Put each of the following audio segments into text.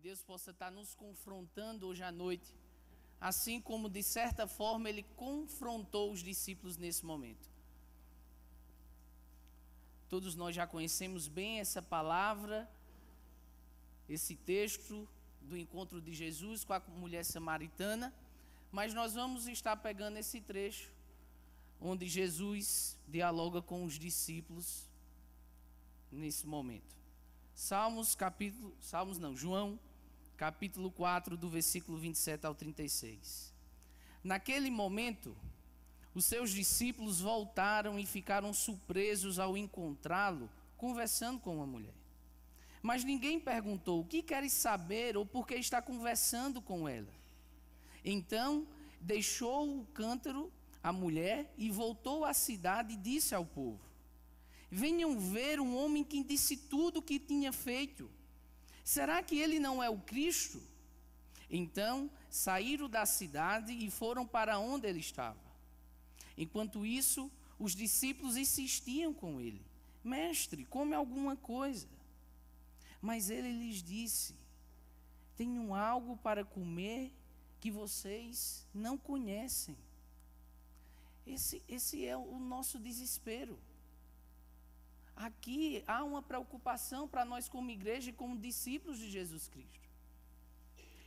Deus possa estar nos confrontando hoje à noite, assim como de certa forma Ele confrontou os discípulos nesse momento. Todos nós já conhecemos bem essa palavra, esse texto do encontro de Jesus com a mulher samaritana, mas nós vamos estar pegando esse trecho onde Jesus dialoga com os discípulos nesse momento. João, capítulo 4, do versículo 27 ao 36. Naquele momento, os seus discípulos voltaram e ficaram surpresos ao encontrá-lo conversando com uma mulher. Mas ninguém perguntou: o que queres saber ou por que está conversando com ela? Então, deixou o cântaro a mulher e voltou à cidade e disse ao povo: venham ver um homem que disse tudo o que tinha feito. Será que ele não é o Cristo? Então saíram da cidade e foram para onde ele estava. Enquanto isso, os discípulos insistiam com ele: mestre, come alguma coisa. Mas ele lhes disse: tenho algo para comer que vocês não conhecem. Esse é o nosso desespero. Aqui há uma preocupação para nós como igreja e como discípulos de Jesus Cristo.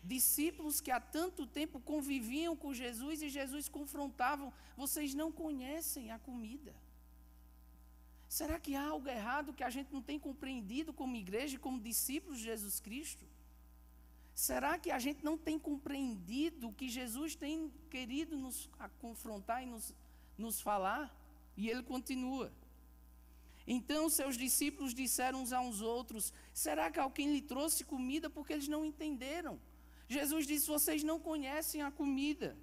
Discípulos que há tanto tempo conviviam com Jesus e Jesus confrontavam: vocês não conhecem a comida. Será que há algo errado que a gente não tem compreendido como igreja e como discípulos de Jesus Cristo? Será que a gente não tem compreendido que Jesus tem querido nos confrontar e nos falar? E ele continua. Então seus discípulos disseram uns aos outros: será que alguém lhe trouxe comida? Porque eles não entenderam. Jesus disse: vocês não conhecem a comida.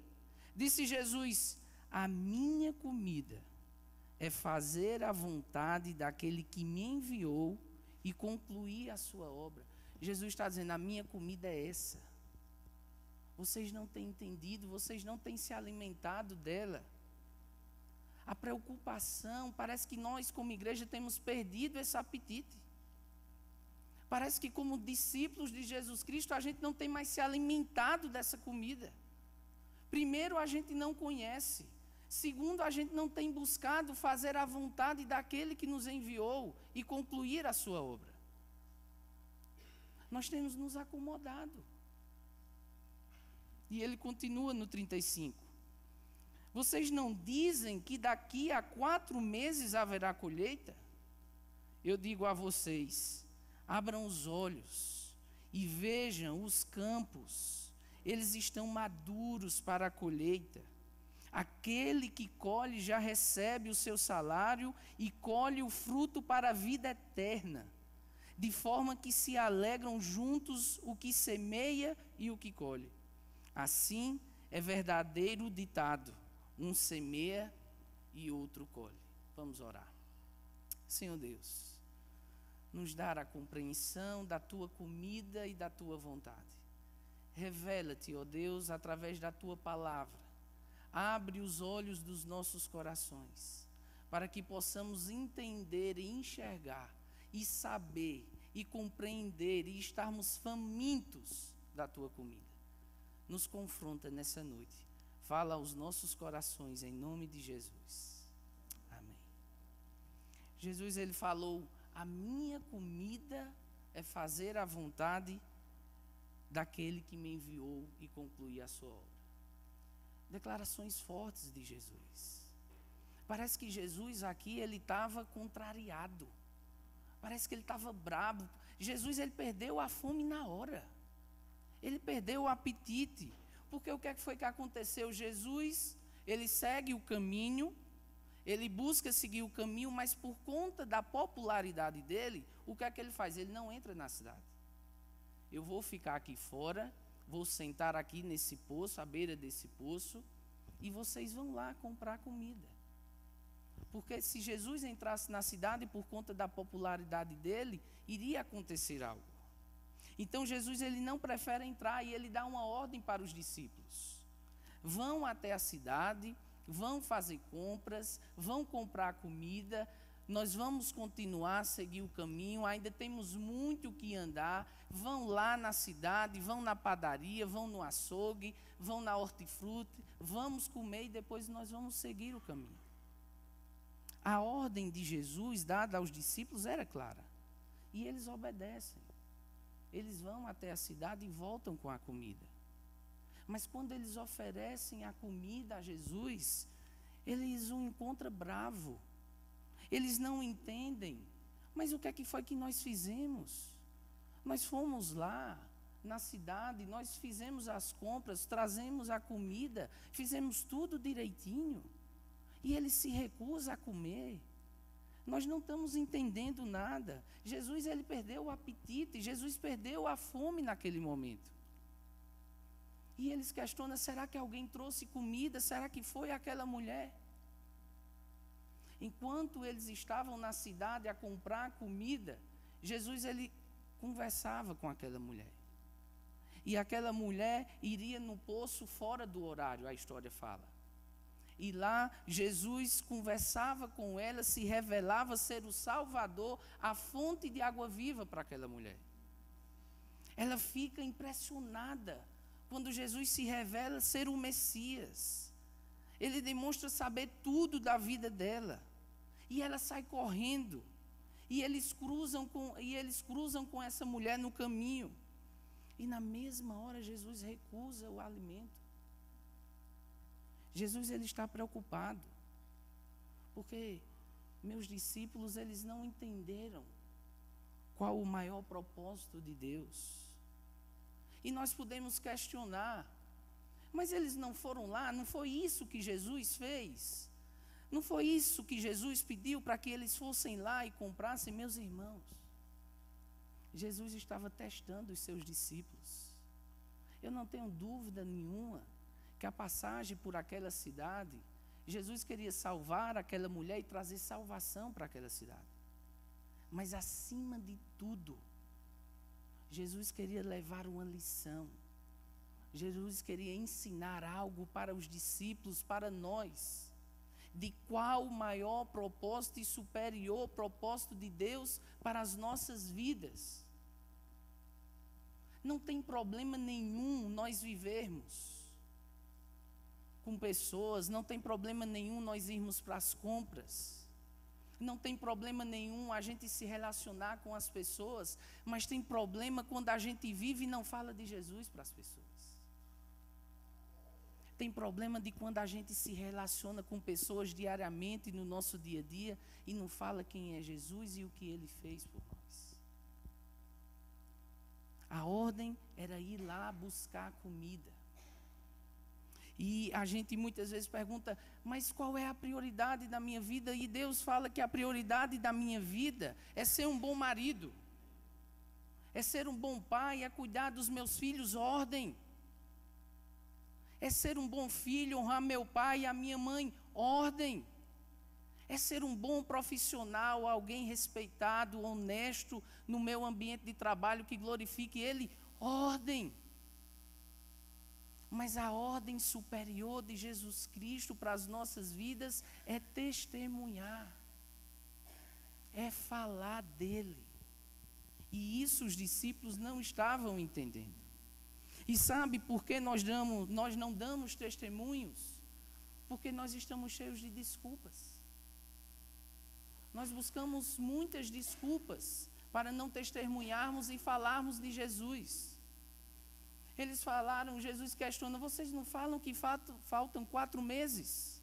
Disse Jesus: a minha comida é fazer a vontade daquele que me enviou e concluir a sua obra. Jesus está dizendo: a minha comida é essa. Vocês não têm entendido, vocês não têm se alimentado dela. A preocupação, parece que nós como igreja temos perdido esse apetite. Parece que como discípulos de Jesus Cristo a gente não tem mais se alimentado dessa comida. Primeiro, a gente não conhece. Segundo, a gente não tem buscado fazer a vontade daquele que nos enviou e concluir a sua obra. Nós temos nos acomodado. E ele continua no 35. Vocês não dizem que daqui a 4 meses haverá colheita? Eu digo a vocês: abram os olhos e vejam os campos, eles estão maduros para a colheita. Aquele que colhe já recebe o seu salário e colhe o fruto para a vida eterna, de forma que se alegram juntos o que semeia e o que colhe. Assim é verdadeiro o ditado: um semeia e outro colhe. Vamos orar. Senhor Deus, nos dar a compreensão da Tua comida e da Tua vontade. Revela-te, ó Deus, através da Tua palavra. Abre os olhos dos nossos corações, para que possamos entender e enxergar, e saber, e compreender, e estarmos famintos da Tua comida. Nos confronta nessa noite. Fala aos nossos corações em nome de Jesus. Amém. Jesus, ele falou: a minha comida é fazer a vontade daquele que me enviou e concluir a sua obra. Declarações fortes de Jesus. Parece que Jesus aqui ele estava contrariado. Parece que ele estava bravo. Jesus, ele perdeu a fome na hora. Ele perdeu o apetite. Porque o que é que foi que aconteceu? Jesus, ele segue o caminho, ele busca seguir o caminho, mas por conta da popularidade dele, o que é que ele faz? Ele não entra na cidade. Eu vou ficar aqui fora, vou sentar aqui nesse poço, à beira desse poço, e vocês vão lá comprar comida. Porque se Jesus entrasse na cidade, por conta da popularidade dele, iria acontecer algo. Então Jesus ele não prefere entrar e ele dá uma ordem para os discípulos: vão até a cidade, vão fazer compras, vão comprar comida, nós vamos continuar a seguir o caminho, ainda temos muito o que andar. Vão lá na cidade, vão na padaria, vão no açougue, vão na hortifruti, vamos comer e depois nós vamos seguir o caminho. A ordem de Jesus dada aos discípulos era clara, e eles obedecem. Eles vão até a cidade e voltam com a comida. Mas quando eles oferecem a comida a Jesus, eles o encontram bravo. Eles não entendem. Mas o que é que foi que nós fizemos? Nós fomos lá na cidade, nós fizemos as compras, trazemos a comida, fizemos tudo direitinho. E ele se recusa a comer. Nós não estamos entendendo nada. Jesus, ele perdeu o apetite, Jesus perdeu a fome naquele momento. E eles questionam, será que alguém trouxe comida? Será que foi aquela mulher? Enquanto eles estavam na cidade a comprar comida, Jesus, ele conversava com aquela mulher. E aquela mulher iria no poço fora do horário, a história fala. E lá Jesus conversava com ela, se revelava ser o Salvador, a fonte de água viva para aquela mulher. Ela fica impressionada quando Jesus se revela ser o Messias. Ele demonstra saber tudo da vida dela. E ela sai correndo. E eles cruzam com essa mulher no caminho. E na mesma hora Jesus recusa o alimento. Jesus, ele está preocupado, porque meus discípulos, eles não entenderam qual o maior propósito de Deus. E nós podemos questionar, mas eles não foram lá, não foi isso que Jesus fez? Não foi isso que Jesus pediu para que eles fossem lá e comprassem? Meus irmãos, Jesus estava testando os seus discípulos. Eu não tenho dúvida nenhuma que a passagem por aquela cidade, Jesus queria salvar aquela mulher e trazer salvação para aquela cidade. Mas acima de tudo, Jesus queria levar uma lição. Jesus queria ensinar algo para os discípulos, para nós, de qual o maior propósito e superior propósito de Deus para as nossas vidas. Não tem problema nenhum nós vivermos com pessoas, não tem problema nenhum nós irmos para as compras, não tem problema nenhum a gente se relacionar com as pessoas, mas tem problema quando a gente vive e não fala de Jesus para as pessoas. Tem problema de quando a gente se relaciona com pessoas diariamente no nosso dia a dia e não fala quem é Jesus e o que ele fez por nós. A ordem era ir lá buscar comida. E a gente muitas vezes pergunta, mas qual é a prioridade da minha vida? E Deus fala que a prioridade da minha vida é ser um bom marido, é ser um bom pai, é cuidar dos meus filhos, ordem. É ser um bom filho, honrar meu pai e a minha mãe, ordem. É ser um bom profissional, alguém respeitado, honesto no meu ambiente de trabalho que glorifique Ele, ordem. Mas a ordem superior de Jesus Cristo para as nossas vidas é testemunhar, é falar dele. E isso os discípulos não estavam entendendo. E sabe por que nós não damos testemunhos? Porque nós estamos cheios de desculpas. Nós buscamos muitas desculpas para não testemunharmos e falarmos de Jesus. Eles falaram, Jesus questiona, vocês não falam que faltam 4 meses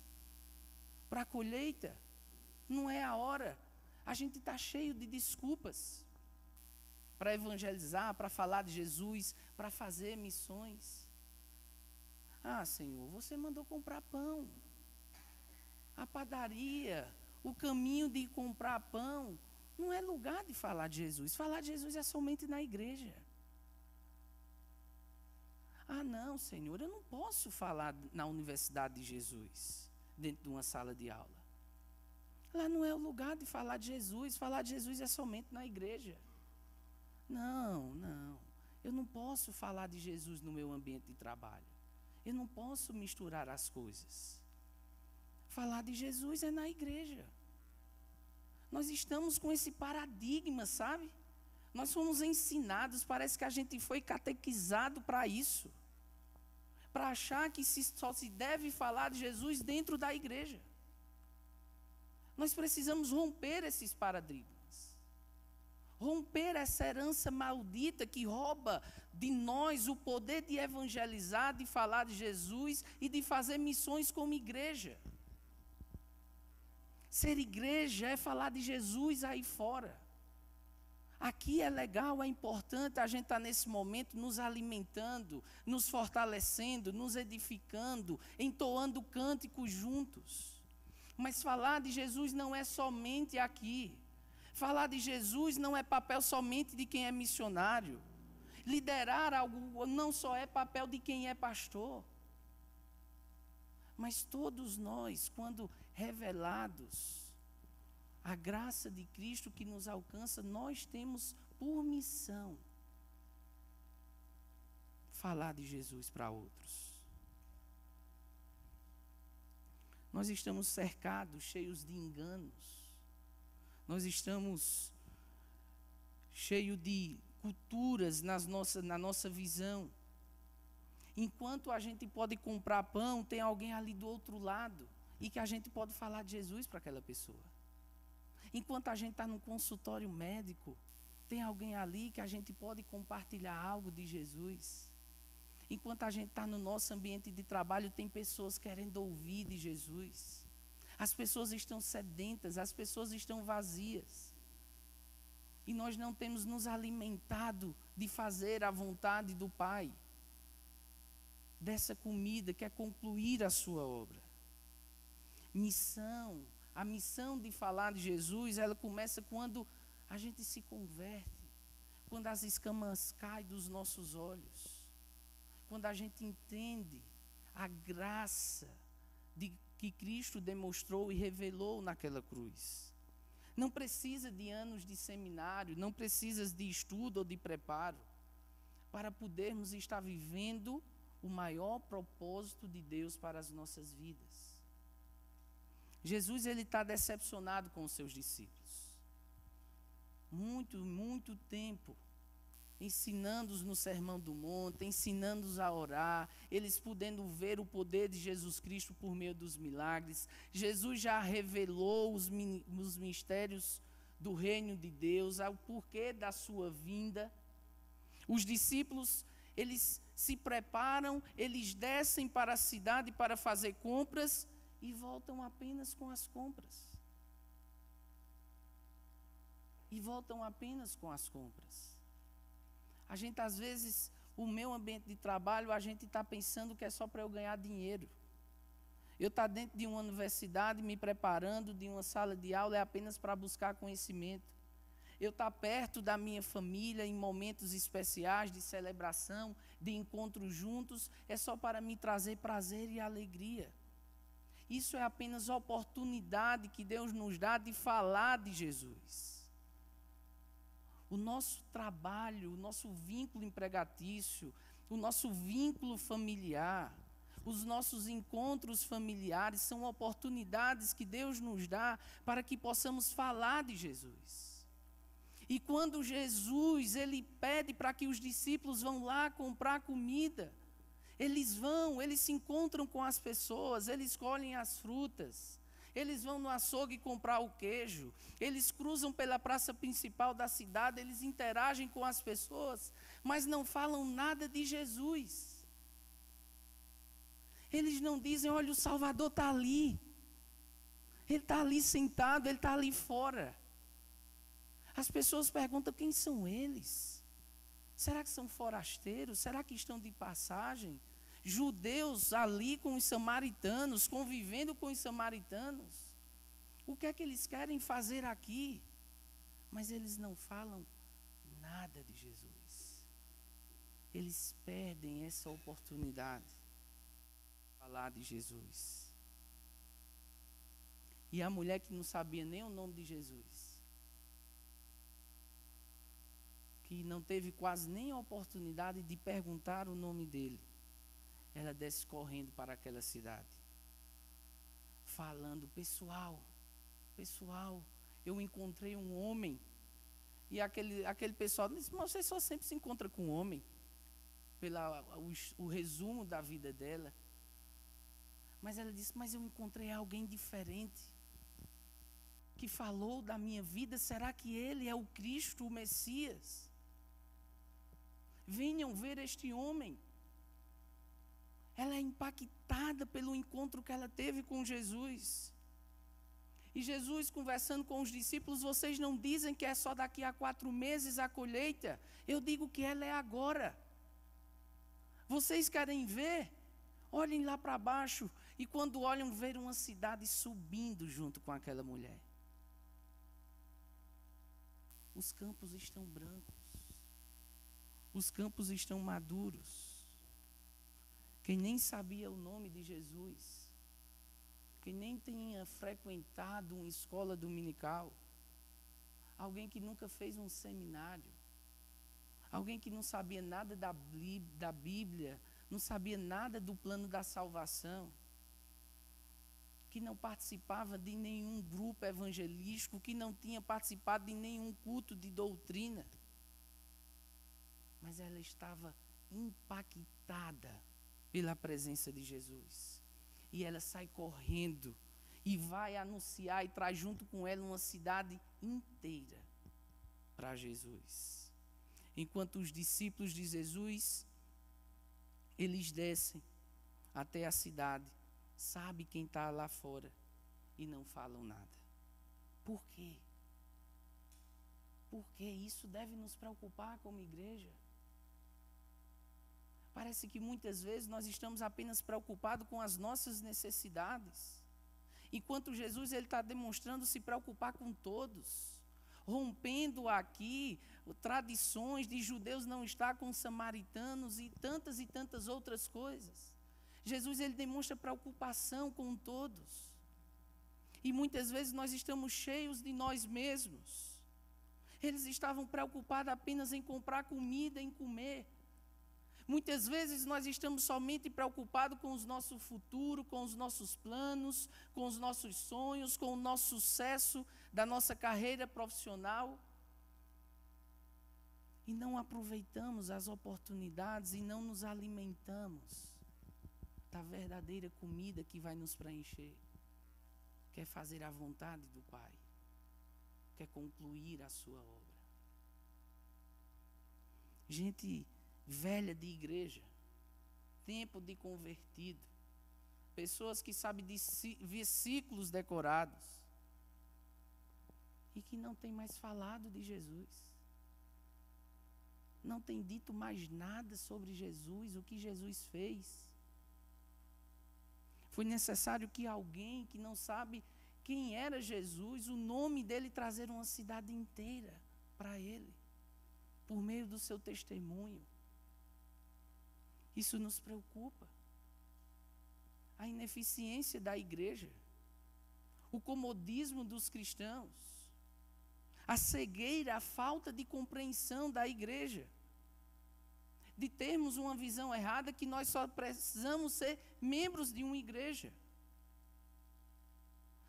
para a colheita? Não é a hora. A gente está cheio de desculpas para evangelizar, para falar de Jesus, para fazer missões. Ah, Senhor, você mandou comprar pão. A padaria, o caminho de comprar pão, não é lugar de falar de Jesus. Falar de Jesus é somente na igreja. Ah, não, Senhor, eu não posso falar na Universidade de Jesus, dentro de uma sala de aula. Lá não é o lugar de falar de Jesus. Falar de Jesus é somente na igreja. Não, eu não posso falar de Jesus no meu ambiente de trabalho. Eu não posso misturar as coisas. Falar de Jesus é na igreja. Nós estamos com esse paradigma, sabe? Nós fomos ensinados, parece que a gente foi catequizado para isso. Para achar que só se deve falar de Jesus dentro da igreja. Nós precisamos romper esses paradigmas. Romper essa herança maldita que rouba de nós o poder de evangelizar, de falar de Jesus e de fazer missões como igreja. Ser igreja é falar de Jesus aí fora. Aqui é legal, é importante a gente estar nesse momento nos alimentando, nos fortalecendo, nos edificando, entoando cânticos juntos. Mas falar de Jesus não é somente aqui. Falar de Jesus não é papel somente de quem é missionário. Liderar algo não só é papel de quem é pastor. Mas todos nós, quando revelados, a graça de Cristo que nos alcança, nós temos por missão falar de Jesus para outros. Nós estamos cercados, cheios de enganos. Nós estamos cheios de culturas na nossa visão. Enquanto a gente pode comprar pão, tem alguém ali do outro lado e que a gente pode falar de Jesus para aquela pessoa. Enquanto a gente está no consultório médico, tem alguém ali que a gente pode compartilhar algo de Jesus. Enquanto a gente está no nosso ambiente de trabalho, tem pessoas querendo ouvir de Jesus. As pessoas estão sedentas, as pessoas estão vazias. E nós não temos nos alimentado de fazer a vontade do Pai. Dessa comida que é concluir a sua obra. Missão. A missão de falar de Jesus, ela começa quando a gente se converte, quando as escamas caem dos nossos olhos, quando a gente entende a graça que Cristo demonstrou e revelou naquela cruz. Não precisa de anos de seminário, não precisa de estudo ou de preparo, para podermos estar vivendo o maior propósito de Deus para as nossas vidas. Jesus, ele está decepcionado com os seus discípulos. Muito tempo, ensinando-os no Sermão do Monte, ensinando-os a orar, eles podendo ver o poder de Jesus Cristo por meio dos milagres. Jesus já revelou os mistérios do reino de Deus, o porquê da sua vinda. Os discípulos, eles se preparam, eles descem para a cidade para fazer compras, e voltam apenas com as compras. A gente, às vezes, o meu ambiente de trabalho, a gente está pensando que é só para eu ganhar dinheiro. Eu estar dentro de uma universidade, me preparando, de uma sala de aula, é apenas para buscar conhecimento. Eu estar perto da minha família, em momentos especiais de celebração, de encontros juntos, é só para me trazer prazer e alegria. Isso é apenas a oportunidade que Deus nos dá de falar de Jesus. O nosso trabalho, o nosso vínculo empregatício, o nosso vínculo familiar, os nossos encontros familiares são oportunidades que Deus nos dá para que possamos falar de Jesus. E quando Jesus, ele pede para que os discípulos vão lá comprar comida, eles vão, eles se encontram com as pessoas, eles colhem as frutas, eles vão no açougue comprar o queijo, eles cruzam pela praça principal da cidade, eles interagem com as pessoas, mas não falam nada de Jesus. Eles não dizem, olha, o Salvador está ali, ele está ali sentado, ele está ali fora. As pessoas perguntam, quem são eles? Será que são forasteiros? Será que estão de passagem? Judeus ali com os samaritanos, convivendo com os samaritanos. O que é que eles querem fazer aqui? Mas eles não falam nada de Jesus. Eles perdem essa oportunidade de falar de Jesus. E a mulher que não sabia nem o nome de Jesus, que não teve quase nem a oportunidade de perguntar o nome dele, ela desce correndo para aquela cidade, falando, pessoal, eu encontrei um homem. E aquele pessoal disse, mas você só sempre se encontra com homem. O resumo da vida dela. Mas ela disse, mas eu encontrei alguém diferente. Que falou da minha vida, será que ele é o Cristo, o Messias? Venham ver este homem. Ela é impactada pelo encontro que ela teve com Jesus. E Jesus conversando com os discípulos, vocês não dizem que é só daqui a 4 meses a colheita? Eu digo que ela é agora. Vocês querem ver? Olhem lá para baixo. E quando olham, ver uma cidade subindo junto com aquela mulher. Os campos estão brancos. Os campos estão maduros. Quem nem sabia o nome de Jesus, quem nem tinha frequentado uma escola dominical, alguém que nunca fez um seminário, alguém que não sabia nada da Bíblia, não sabia nada do plano da salvação, que não participava de nenhum grupo evangelístico, que não tinha participado de nenhum culto de doutrina, mas ela estava impactada pela presença de Jesus. E ela sai correndo e vai anunciar e traz junto com ela uma cidade inteira para Jesus. Enquanto os discípulos de Jesus, eles descem até a cidade, sabe quem está lá fora e não falam nada. Por quê? Porque isso deve nos preocupar como igreja. Parece que muitas vezes nós estamos apenas preocupados com as nossas necessidades, enquanto Jesus ele está demonstrando se preocupar com todos, rompendo aqui tradições de judeus não estar com samaritanos e tantas outras coisas. Jesus ele demonstra preocupação com todos, e muitas vezes nós estamos cheios de nós mesmos. Eles estavam preocupados apenas em comprar comida, em comer. Muitas vezes nós estamos somente preocupados com o nosso futuro, com os nossos planos, com os nossos sonhos, com o nosso sucesso da nossa carreira profissional. E não aproveitamos as oportunidades e não nos alimentamos da verdadeira comida que vai nos preencher. Quer fazer a vontade do Pai. Quer concluir a sua obra. Gente velha de igreja, tempo de convertido, pessoas que sabem de versículos decorados e que não tem mais falado de Jesus, não tem dito mais nada sobre Jesus, o que Jesus fez. Foi necessário que alguém que não sabe quem era Jesus, o nome dele, trazer uma cidade inteira para ele, por meio do seu testemunho. Isso nos preocupa. A ineficiência da igreja, o comodismo dos cristãos, a cegueira, a falta de compreensão da igreja, de termos uma visão errada que nós só precisamos ser membros de uma igreja.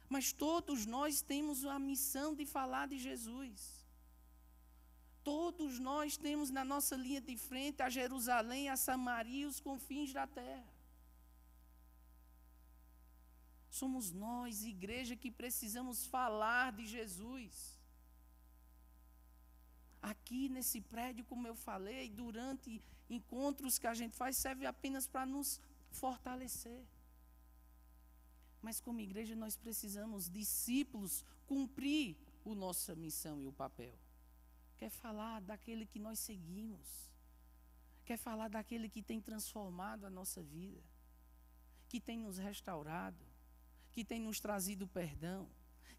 Mas todos nós temos a missão de falar de Jesus. Todos nós temos na nossa linha de frente a Jerusalém, a Samaria e os confins da terra. Somos nós, igreja, que precisamos falar de Jesus. Aqui nesse prédio, como eu falei, durante encontros que a gente faz, serve apenas para nos fortalecer. Mas como igreja nós precisamos, discípulos, cumprir a nossa missão e o papel. Quer falar daquele que nós seguimos. Quer falar daquele que tem transformado a nossa vida. Que tem nos restaurado. Que tem nos trazido perdão.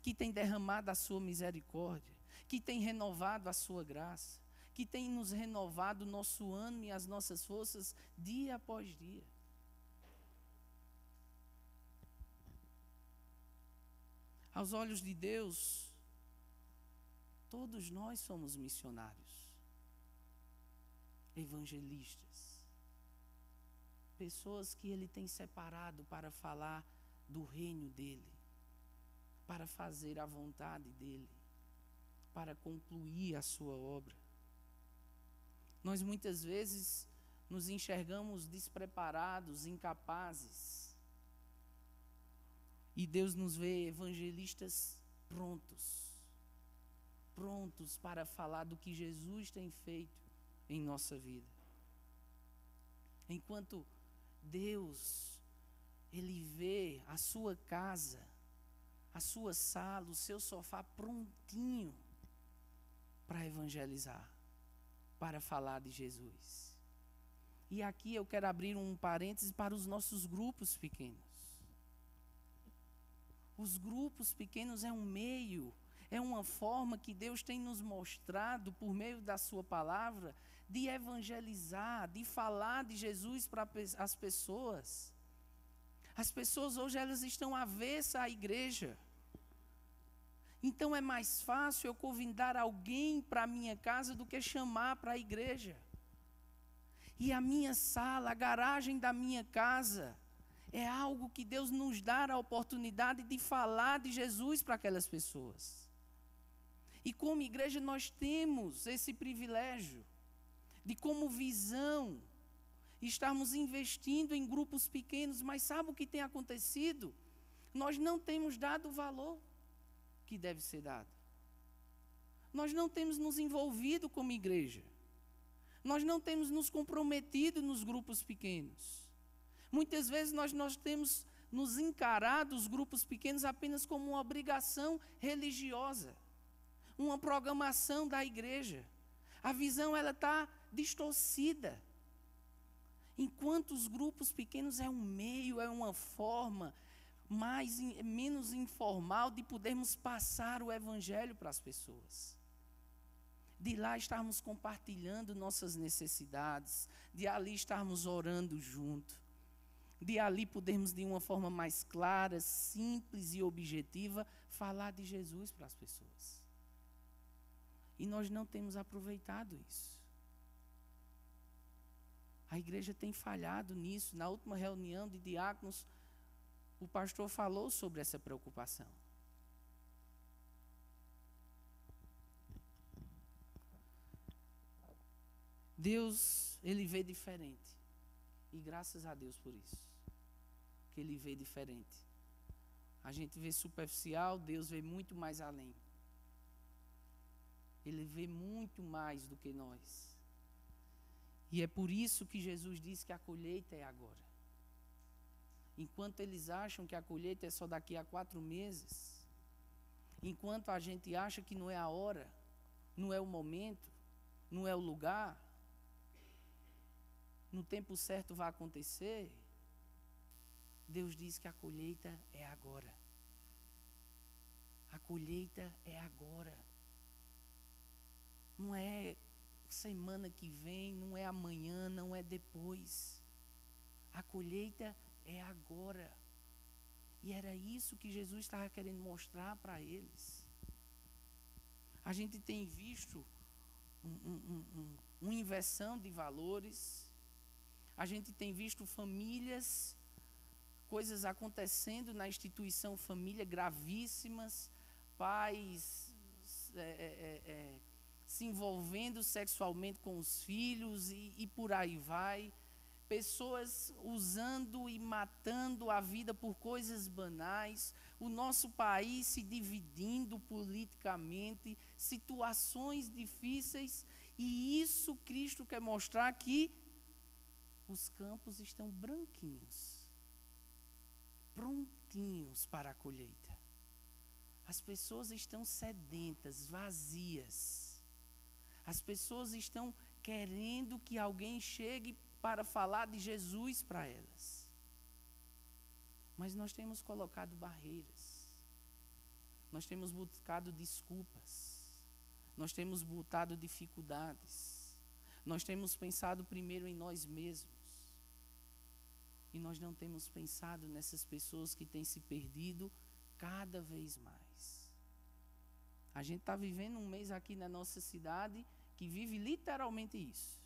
Que tem derramado a sua misericórdia. Que tem renovado a sua graça. Que tem nos renovado o nosso ânimo e as nossas forças dia após dia. Aos olhos de Deus, todos nós somos missionários, evangelistas, pessoas que Ele tem separado para falar do reino dEle, para fazer a vontade dEle. para concluir a sua obra. Nós muitas vezes nos enxergamos despreparados, incapazes. E Deus nos vê evangelistas prontos para falar do que Jesus tem feito em nossa vida. Enquanto Deus, Ele vê a sua casa, a sua sala, o seu sofá prontinho para evangelizar, para falar de Jesus. E aqui eu quero abrir um parêntese para os nossos grupos pequenos. Os grupos pequenos é um meio, é uma forma que Deus tem nos mostrado por meio da sua palavra de evangelizar, de falar de Jesus para as pessoas. As pessoas hoje elas estão avessas à igreja. Então é mais fácil eu convidar alguém para a minha casa do que chamar para a igreja. E a minha sala, a garagem da minha casa, é algo que Deus nos dá a oportunidade de falar de Jesus para aquelas pessoas. E como igreja nós temos esse privilégio de, como visão, estarmos investindo em grupos pequenos, mas sabe o que tem acontecido? Nós não temos dado o valor que deve ser dado. Nós não temos nos envolvido como igreja. Nós não temos nos comprometido nos grupos pequenos. Muitas vezes nós temos nos encarado os grupos pequenos apenas como uma obrigação religiosa, uma programação da igreja. A visão ela está distorcida. Enquanto os grupos pequenos é um meio, é uma forma menos informal de podermos passar o evangelho para as pessoas. De lá estarmos compartilhando nossas necessidades, de ali estarmos orando junto, de ali podermos de uma forma mais clara, simples e objetiva falar de Jesus para as pessoas. E nós não temos aproveitado isso. A igreja tem falhado nisso. Na última reunião de diáconos, o pastor falou sobre essa preocupação. Deus, Ele vê diferente. E graças a Deus por isso. Que Ele vê diferente. A gente vê superficial, Deus vê muito mais além. Ele vê muito mais do que nós. E é por isso que Jesus disse que a colheita é agora. Enquanto eles acham que a colheita é só daqui a 4 meses, enquanto a gente acha que não é a hora, não é o momento, não é o lugar, no tempo certo vai acontecer, Deus diz que a colheita é agora. A colheita é agora. Não é semana que vem, não é amanhã, não é depois. A colheita é agora. E era isso que Jesus estava querendo mostrar para eles. A gente tem visto uma inversão de valores. A gente tem visto famílias, coisas acontecendo na instituição família gravíssimas, pais se envolvendo sexualmente com os filhos e por aí vai. Pessoas usando e matando a vida por coisas banais. O nosso país se dividindo politicamente, situações difíceis. E isso Cristo quer mostrar que os campos estão branquinhos, prontinhos para a colheita. As pessoas estão sedentas, vazias. As pessoas estão querendo que alguém chegue para falar de Jesus para elas. Mas nós temos colocado barreiras. Nós temos buscado desculpas. Nós temos botado dificuldades. Nós temos pensado primeiro em nós mesmos. E nós não temos pensado nessas pessoas que têm se perdido cada vez mais. A gente está vivendo um mês aqui na nossa cidade que vive literalmente isso.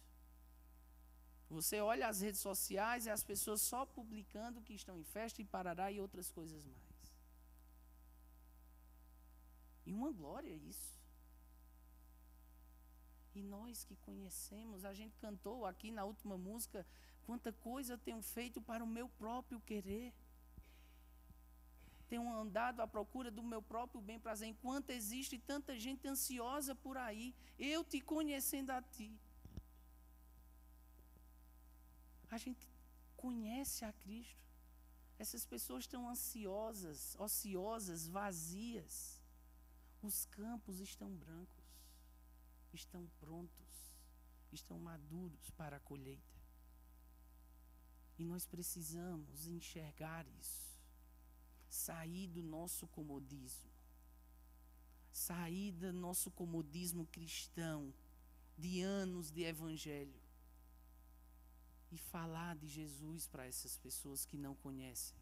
Você olha as redes sociais e as pessoas só publicando que estão em festa e parará e outras coisas mais. E uma glória isso. E nós que conhecemos, a gente cantou aqui na última música, quanta coisa tenho feito para o meu próprio querer. Tenho andado à procura do meu próprio bem-prazer, enquanto existe tanta gente ansiosa por aí, eu te conhecendo a ti. A gente conhece a Cristo. Essas pessoas estão ansiosas, ociosas, vazias. Os campos estão brancos, estão prontos, estão maduros para a colheita. E nós precisamos enxergar isso. Sair do nosso comodismo. Sair do nosso comodismo cristão, de anos de evangelho. E falar de Jesus para essas pessoas que não conhecem.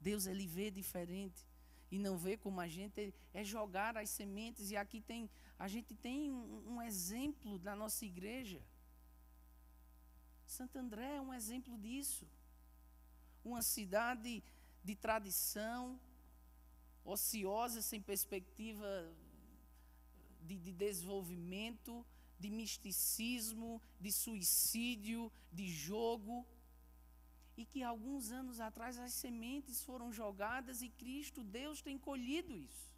Deus, Ele vê diferente. E não vê como a gente é jogar as sementes. E aqui a gente tem um exemplo da nossa igreja. Santo André é um exemplo disso. Uma cidade de tradição, ociosa, sem perspectiva de desenvolvimento, de misticismo, de suicídio, de jogo. E que alguns anos atrás as sementes foram jogadas e Cristo, Deus, tem colhido isso.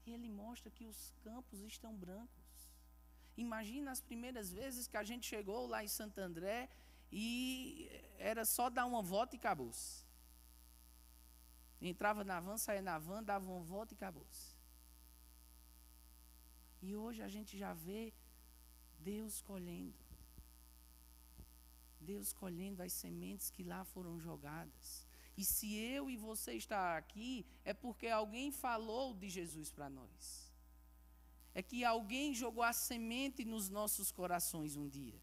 E Ele mostra que os campos estão brancos. Imagina as primeiras vezes que a gente chegou lá em Santo André e era só dar uma volta e acabou-se. Entrava na van, saía na van, dava uma volta e acabou-se. E hoje a gente já vê Deus colhendo. Deus colhendo as sementes que lá foram jogadas. E se eu e você está aqui, é porque alguém falou de Jesus para nós. É que alguém jogou a semente nos nossos corações um dia.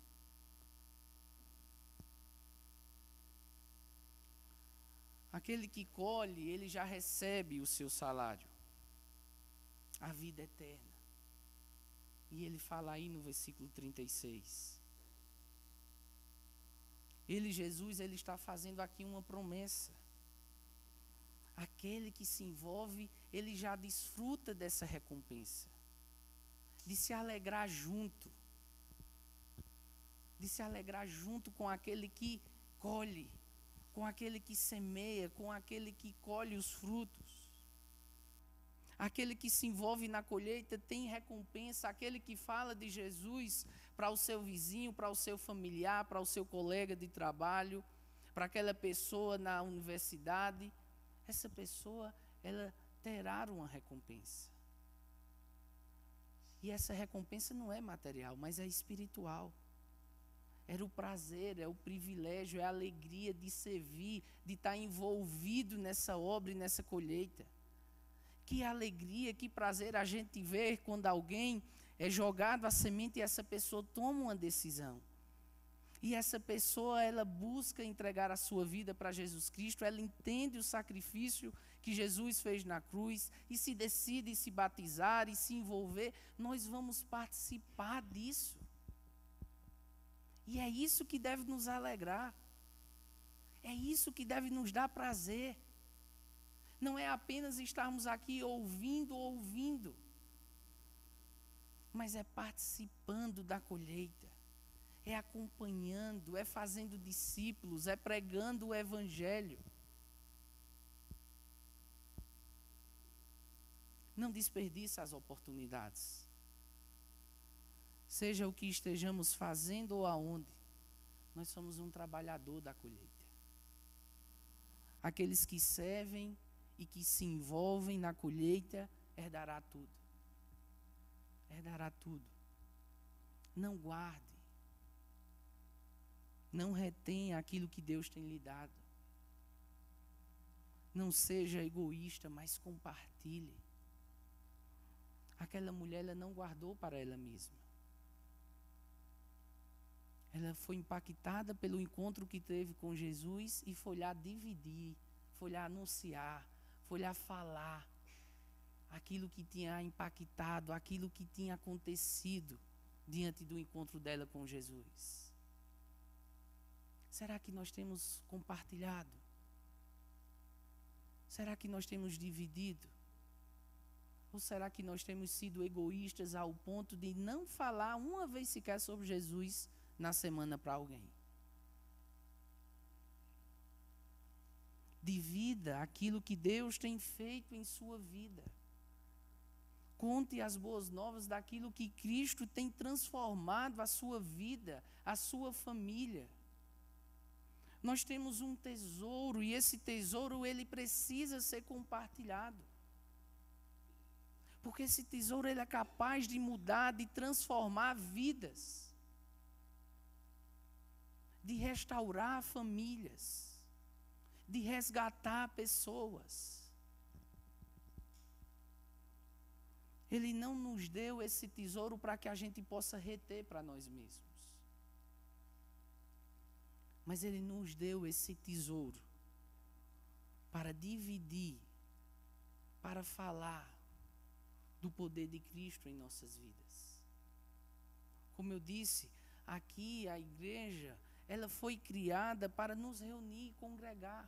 Aquele que colhe, ele já recebe o seu salário. A vida eterna. E ele fala aí no versículo 36. Ele, Jesus, ele está fazendo aqui uma promessa. Aquele que se envolve, ele já desfruta dessa recompensa. De se alegrar junto. De se alegrar junto com aquele que colhe. Com aquele que semeia, com aquele que colhe os frutos. Aquele que se envolve na colheita tem recompensa. Aquele que fala de Jesus para o seu vizinho, para o seu familiar, para o seu colega de trabalho, para aquela pessoa na universidade, essa pessoa, ela terá uma recompensa. E essa recompensa não é material, mas é espiritual. Era o prazer, é o privilégio, é a alegria de servir, de estar envolvido nessa obra e nessa colheita. Que alegria, que prazer a gente ver quando alguém é jogado a semente e essa pessoa toma uma decisão. E essa pessoa, ela busca entregar a sua vida para Jesus Cristo, ela entende o sacrifício que Jesus fez na cruz e se decide se batizar e se envolver. Nós vamos participar disso. E é isso que deve nos alegrar. É isso que deve nos dar prazer. Não é apenas estarmos aqui ouvindo, mas é participando da colheita, é acompanhando, é fazendo discípulos, é pregando o Evangelho. Não desperdice as oportunidades. Seja o que estejamos fazendo ou aonde, nós somos um trabalhador da colheita. Aqueles que servem e que se envolvem na colheita, herdará tudo. Herdará tudo. Não guarde. Não retenha aquilo que Deus tem lhe dado. Não seja egoísta, mas compartilhe. Aquela mulher, ela não guardou para ela mesma. Ela foi impactada pelo encontro que teve com Jesus e foi lá dividir, foi lá anunciar, foi lá falar aquilo que tinha impactado, aquilo que tinha acontecido diante do encontro dela com Jesus. Será que nós temos compartilhado? Será que nós temos dividido? Ou será que nós temos sido egoístas ao ponto de não falar uma vez sequer sobre Jesus na semana para alguém? Divida aquilo que Deus tem feito em sua vida. Conte as boas novas daquilo que Cristo tem transformado a sua vida, a sua família. Nós temos um tesouro e esse tesouro ele precisa ser compartilhado. Porque esse tesouro ele é capaz de mudar, de transformar vidas, de restaurar famílias, de resgatar pessoas. Ele não nos deu esse tesouro para que a gente possa reter para nós mesmos. Mas Ele nos deu esse tesouro para dividir, para falar do poder de Cristo em nossas vidas. Como eu disse, aqui a igreja, ela foi criada para nos reunir e congregar.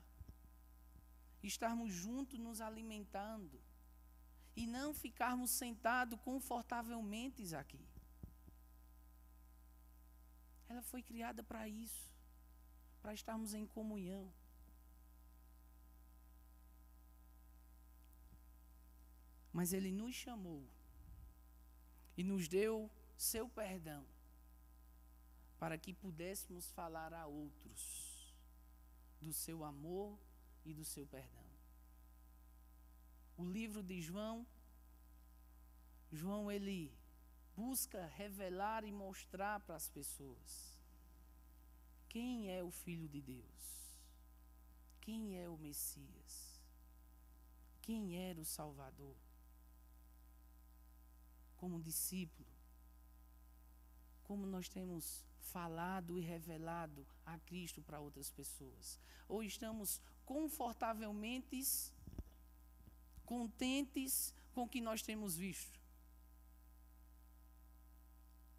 Estarmos juntos nos alimentando. E não ficarmos sentados confortavelmente aqui. Ela foi criada para isso. Para estarmos em comunhão. Mas Ele nos chamou e nos deu seu perdão para que pudéssemos falar a outros do seu amor e do seu perdão. O livro de João ele busca revelar e mostrar para as pessoas quem é o Filho de Deus, quem é o Messias, quem era o Salvador. Como discípulo, como nós temos falado e revelado a Cristo para outras pessoas. Ou estamos confortavelmente contentes com o que nós temos visto.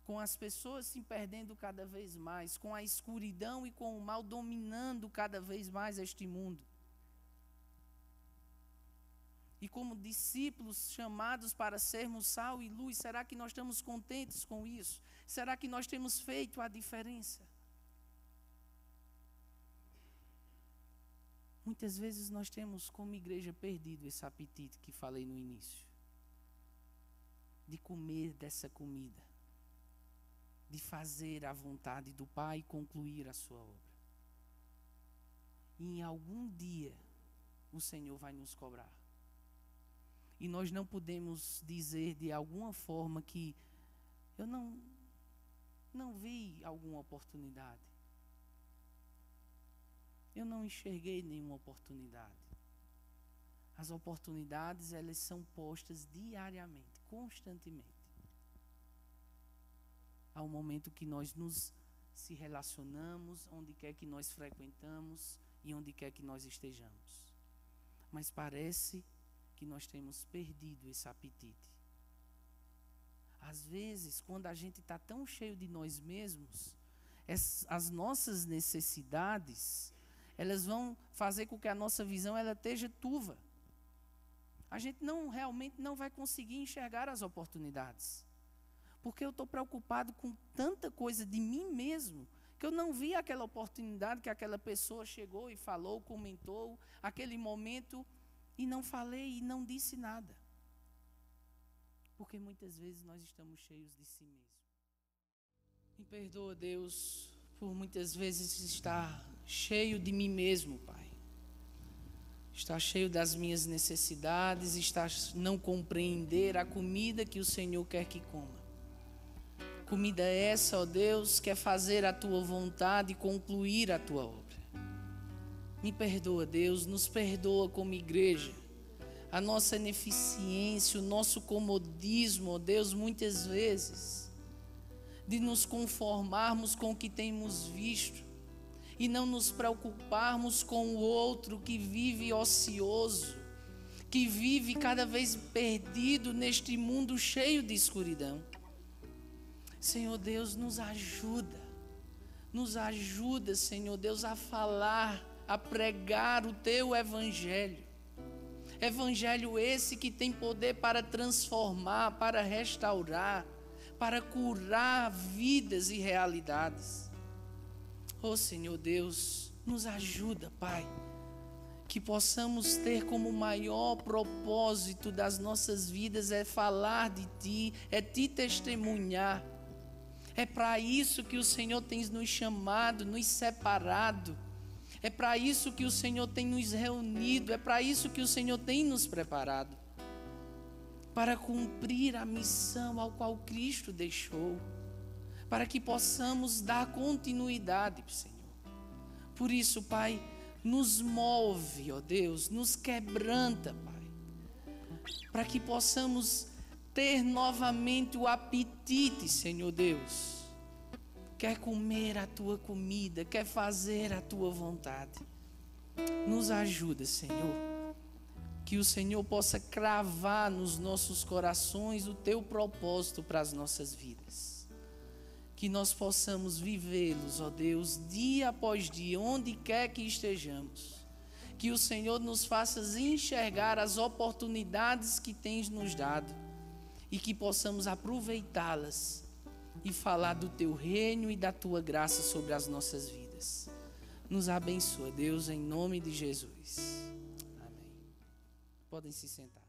Com as pessoas se perdendo cada vez mais, com a escuridão e com o mal dominando cada vez mais este mundo. E como discípulos chamados para sermos sal e luz, será que nós estamos contentes com isso? Será que nós temos feito a diferença? Muitas vezes nós temos como igreja perdido esse apetite que falei no início. De comer dessa comida. De fazer a vontade do Pai e concluir a sua obra. E em algum dia o Senhor vai nos cobrar. E nós não podemos dizer de alguma forma que eu não vi alguma oportunidade. Eu não enxerguei nenhuma oportunidade. As oportunidades, elas são postas diariamente, constantemente. Ao momento que nós nos se relacionamos, onde quer que nós frequentamos e onde quer que nós estejamos. Mas parece que nós temos perdido esse apetite. Às vezes, quando a gente está tão cheio de nós mesmos, as nossas necessidades, elas vão fazer com que a nossa visão ela esteja turva. A gente realmente não vai conseguir enxergar as oportunidades. Porque eu estou preocupado com tanta coisa de mim mesmo, que eu não vi aquela oportunidade que aquela pessoa chegou e falou, comentou, aquele momento, e não falei e não disse nada. Porque muitas vezes nós estamos cheios de si mesmo. Me perdoa, Deus, por muitas vezes estar cheio de mim mesmo, Pai. Estar cheio das minhas necessidades, estar não compreender a comida que o Senhor quer que coma. Comida essa, ó Deus, que é fazer a Tua vontade e concluir a Tua obra. Me perdoa, Deus, nos perdoa como igreja. A nossa ineficiência, o nosso comodismo, ó Deus, muitas vezes, de nos conformarmos com o que temos visto e não nos preocuparmos com o outro que vive ocioso, que vive cada vez perdido neste mundo cheio de escuridão. Senhor Deus, nos ajuda, Senhor Deus, a falar, a pregar o Teu Evangelho. Evangelho esse que tem poder para transformar, para restaurar, para curar vidas e realidades. Oh Senhor Deus, nos ajuda, Pai, que possamos ter como maior propósito das nossas vidas é falar de Ti, é Te testemunhar. É para isso que o Senhor tem nos chamado, nos separado. É para isso que o Senhor tem nos reunido. É para isso que o Senhor tem nos preparado. Para cumprir a missão ao qual Cristo deixou. Para que possamos dar continuidade, Senhor. Por isso, Pai, nos move, ó Deus, nos quebranta, Pai. Para que possamos ter novamente o apetite, Senhor Deus. Quer comer a Tua comida, quer fazer a Tua vontade. Nos ajuda, Senhor. Que o Senhor possa cravar nos nossos corações o Teu propósito para as nossas vidas. Que nós possamos vivê-los, ó Deus, dia após dia, onde quer que estejamos. Que o Senhor nos faça enxergar as oportunidades que tens nos dado. E que possamos aproveitá-las e falar do Teu reino e da Tua graça sobre as nossas vidas. Nos abençoa, Deus, em nome de Jesus. Amém. Podem se sentar.